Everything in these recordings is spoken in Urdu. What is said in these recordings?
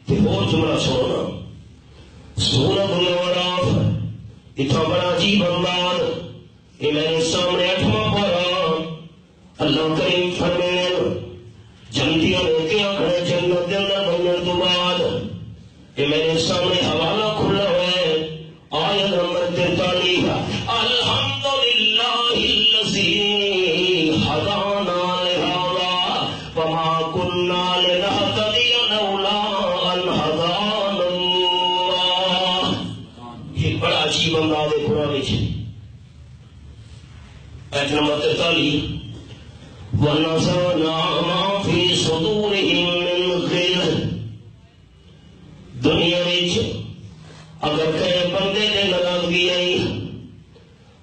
کہ وہ جملہ سونا سورۃ الأعراف اتنا بڑا عجیب انداز یہ میرے سامنے 8واں پارہ اللہ کریم فرمائے جنتیاں لوکیاں کھڑے جنت دے اندر بننے تو بعد یہ میرے سامنے حوالہ کھلا ہوا ہے آیت نمبر 43 الحمدللہ الذی ہدانا لہذا وما كنا لنہتدی لولا ان ہدانا اللہ. یہ بڑا عجیب انداز ہے قرآن کی. آیت نمبر 43 وَنَزَعْنَا مَا فِي صُدُورِهِم مِّن غِلٍّ. دنیا وچ اگر کہیں بندے نے ناراضگی آئی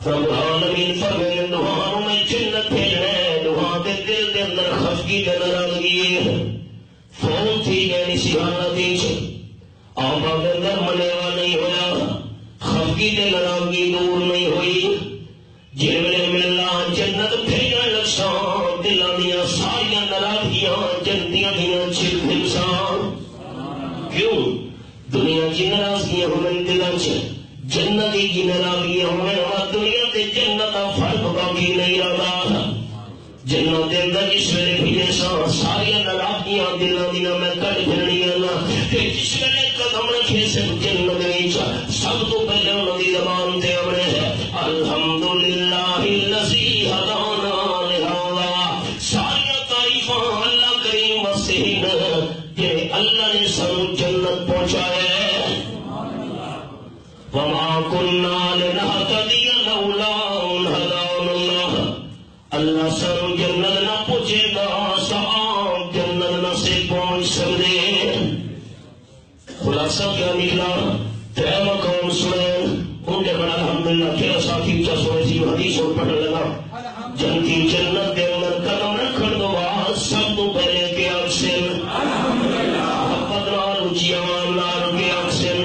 رب العالمین فرمائے نوحان میں جنت بھیجنا ہے نوحان کے دل کے اندر خفگی کے ناراضگی ہے فون تھی یعنی سیاحت آبا کے اندر منیوا نہیں ہویا خفگی کے ناراضگی دور نہیں ہوئی جن میں ملنا جنت بھیجنا لکشاں دلوں دیا ساریا ناراضگیاں جنتیاں دیا چھل انسان کیوں دنیا کی ناراضگیاں ہونے دلوں سے جنتی کی ناراضگیاں ہونے اور دنیا تے جنت کا فرق باقی نہیں رہا جنت کے اندر اس ویلے بھی جیسا ساریا ناراضگیاں دلوں دیا میں کٹ پھرنیاں نہ کہ جس ویلے قدم رکھے سے جنت وچ سب تو پہلے انہوں دی زبان تے امرے ہے الحمدللہ الذی ہدانا لہذا. ساریا تعریفاں اللہ کریم واسطے کہ اللہ نے سانو جنت پہنچایا وما كنا لنهتدي لولا ان هدانا الله. اللہ سانو جنت نہ پہنچے گا صاحب جنت نہ سے پہنچ سکتے. خلاصہ کیا نکلا ترے مقام سنے ان کے بڑا الحمدللہ کیا ساتھی کیا سنے سی حدیث اور پڑھ لگا جنتی جنت کے اندر قدم رکھن دو بعد سب تو پہلے کے اکسن محبت نال اونچی آواز نال کے اکسن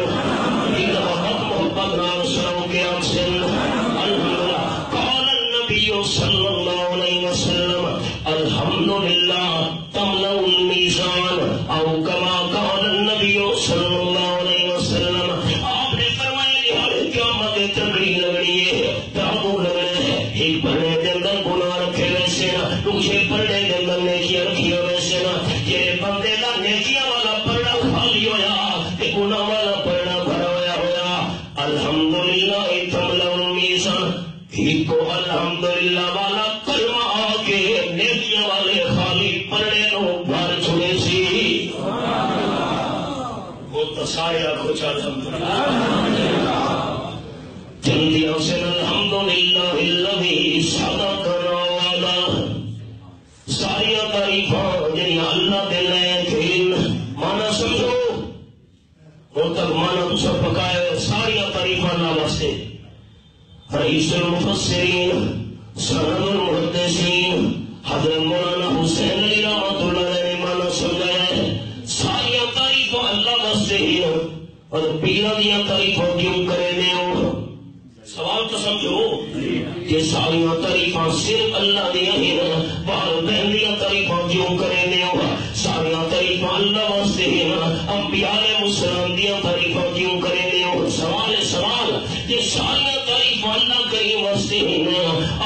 صلی اللہ علیہ وسلم الحمدللہ تملأ المیزان او کما قال النبی صلی اللہ علیہ وسلم. آپ نے فرمایا ہر قیامت تنری لگنی ہے تابو لگنا ہے ایک بڑے کے اندر گناہ رکھے ویسے نہ دوسرے بڑے کے اندر نیکیاں رکھیا ویسے نہ یہ بندے کا نیکیاں والا پڑھنا خالی ہویا کہ گناہ والا پڑھنا بھرا ہویا الحمدللہ تملأ المیزان ہی کو الحمدللہ والا کلمہ آگے نیکیاں والے خالی پڑھنے نو بھر چھوڑے سی وہ تصایا کچھ الحمدللہ جلدیوں سے الحمدللہ الذی صدقنا وعدہ. ساری تعریفاں جنہیں اللہ دے لے کھیل مانا سمجھو وہ تک مانا تو پکائے ساری تعریفاں اللہ واسطے. رئیس المفسرین سند المحدثین حضرت مولانا حسین علی رحمۃ اللہ علیہ نے مانا سمجھایا ہے ساری تعریفاں اللہ واسطے ہی اور پیرا دیا تعریفاں کیوں کرے دے ہو. سوال تو سمجھو کہ ساری تعریفاں صرف اللہ دیا ہی باہر بہن دیا تعریفاں کیوں کرے دے ہو. ساری تعریفاں اللہ واسطے ہی انبیاء علیہ السلام دیا تعریفاں کیوں کرے دے ہو. سوال کہ ساری اللہ کریم واسطے ہی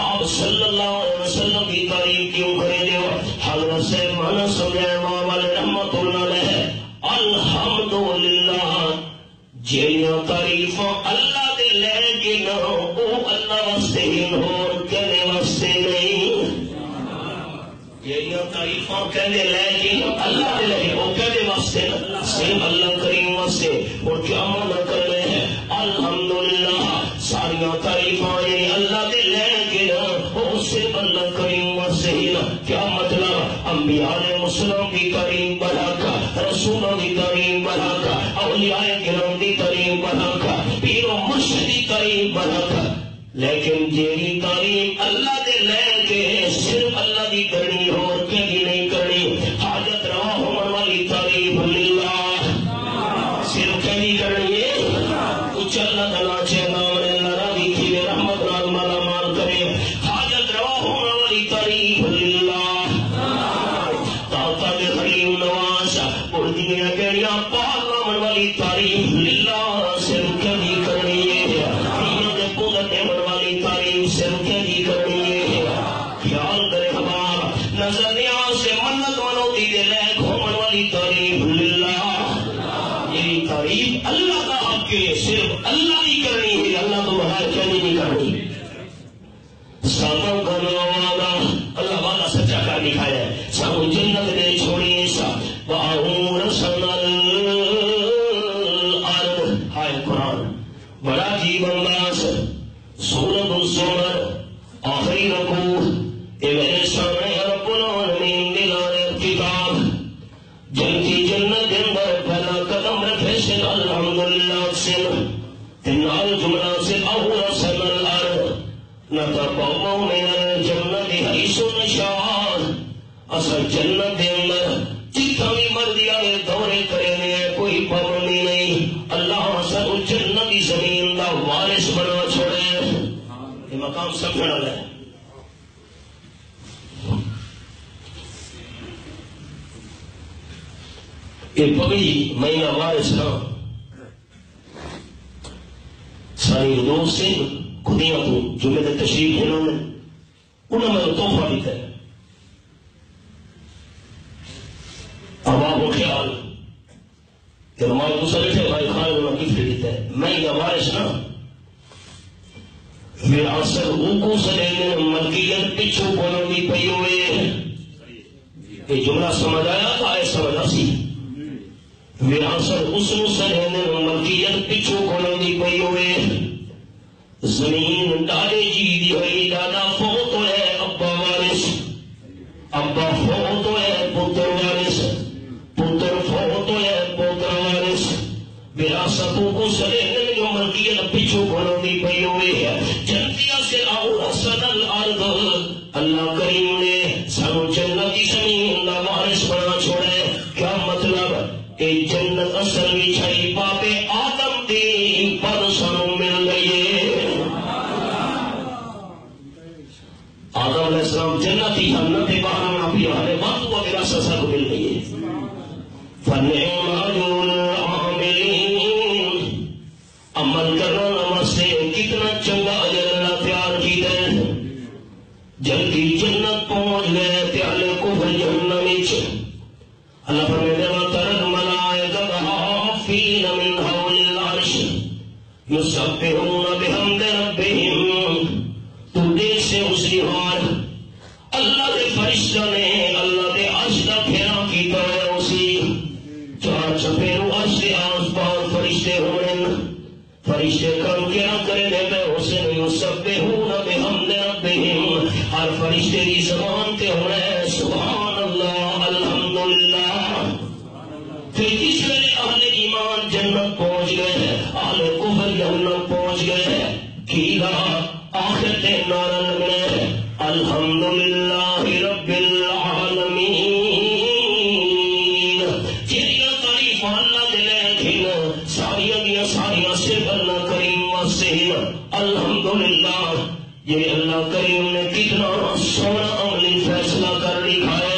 آپ صلی اللہ علیہ وسلم کی تعریف کیوں کرے دے. حضرت سے مانا سمجھائے ماں والے رحمت اللہ علیہ الحمدللہ جیڑیاں تعریفاں اللہ دے لے کے نہ وہ اللہ واسطے ہی اور کہنے واسطے نہیں. جیڑیاں تعریفاں کہنے لے کے اللہ دے لے وہ کہنے واسطے صرف اللہ کریم واسطے. اور کیا مانا کر رہے ہیں الحمدللہ ساری تعریفاں اللہ دے لے کے وہ صرف اللہ کریم واسطے ہی. کیا مطلب انبیاء علیہ السلام کی تعریف بڑھا کر رسولوں کی تعریف بڑھا کر اولیاء کرام کی تعریف بڑھا کر پیر و مرشد کی تعریف بڑھا کر لیکن جیڑی تعریف اللہ دے لے کے صرف اللہ کی کرنی ہو اور کہیں نہیں کرنی. حاجت روا ہونے والی تعریف للہ صرف کہیں کرنی ہے کچھ اللہ تعالیٰ چاہتا بیڑیاں پار لاون والی تعریف للہ صرف کبھی کرنی ہے دنیا دے پودر دیون والی تعریف صرف کبھی کرنی ہے خیال کرے ہمارا نظر نیاز سے منت منوتی دے لے گھومن والی تعریف للہ یہ تعریف اللہ کا حق ہے صرف اللہ ہی کرنی ہے اللہ تو بغیر کبھی نہیں کرنی ساموں کا وعدہ اللہ وعدہ سچا کر دکھایا ہے ساموں جنت نے چھوڑی سا وَأَهُ رَسَلَ الْأَرْض ہائے قرآن بڑا عجیب انداز سورۃ الزمر آخری رکوع اے میرے سامنے رب العالمین دلال کتاب جنتی جنت اندر پہلا قدم رکھے سے الحمدللہ سے تنال جملہ سے وَأَهُ رَسَلَ الْأَرْض نتبوأ من الجنت حیث نشاء اصل جنت دے اندر جتنا بھی مرضی آئے دورے کرنے کوئی پابندی نہیں اللہ اصل جنت کی زمین کا وارث بنا چھوڑے یہ مقام سمجھنا ہے یہ پوری مہینہ وارث نہ ساری دوست سے خودیاں کو جو میرے تشریف انہوں نے تحفہ دیتا ہے اب آپ کو خیال کہ ہمارے دوسرے تھے بھائی خان انہوں نے گفٹ دیتا ہے میں یہ وارث نا میرا اثر اوکو سلینے ملکیت پچھو بولوں بھی پئی ہوئے یہ جملہ سمجھ آیا تھا آئے سمجھ آسی میرا اثر اسنو سلینے ملکیت پچھو بولوں بھی پئی ہوئے زمین ڈالے جی دی ہوئی دادا فوت ہے ابا وارث ابا فوت ہے پتر وارث پتر فوت ہے پوتر وارث وراثتوں کو سلینے جو ملکیت پیچھو بنونی پئی ہوئی ہے جنتیہ سے احسن الارض اللہ کریم نے سانو جنت کی زمین کا وارث بنا چھوڑے کیا مطلب اے جنت اصل بھی چھئی پاپے آدم دی پر سانو مل گئی آدم علیہ السلام جنتی ہم نہ تھے باہر نہ پیا ہے بات ہوا میرا سسا کو مل گئی ہے فَنِعْمَ أَجْرُ الْعَامِلِينَ عمل کرنا نمستے کتنا چنگا اجر اللہ تیار کی دے جلدی جنت پہنچ گئے تیالے کفر جہنم اچھ اللہ فرمیدے وَتَرَ الْمَلَائِكَةَ حَافِينَ مِنْ حَوْلِ الْعَرْشِ يُسَبِّحُونَ بِحَمْدِ رَبِّهِمْ تو دیکھ سے اس نہار اللہ دے فرشتہ نے اللہ دے عرش کا پھیرا کیتا ہے اسی چار چپیرو عرش دے آس پاس فرشتے ہوئے فرشتے کم کیا کرنے میں اسے یسبحون بحمد ربہم ہر فرشتے کی زبان تے ہوئے سبحان اللہ الحمدللہ پھر کس ویلے اہل ایمان جنت پہنچ گئے اہل کفر جہنم پہنچ گئے کیلا آخرت نعرہ لگنے الحمدللہ رب العالمین جیڑیاں تعریف اللہ دلے کھن ساریاں دیا ساریاں صرف اللہ کریم واسطے الحمدللہ یہ اللہ کریم نے کتنا سونا عملی فیصلہ کر دکھایا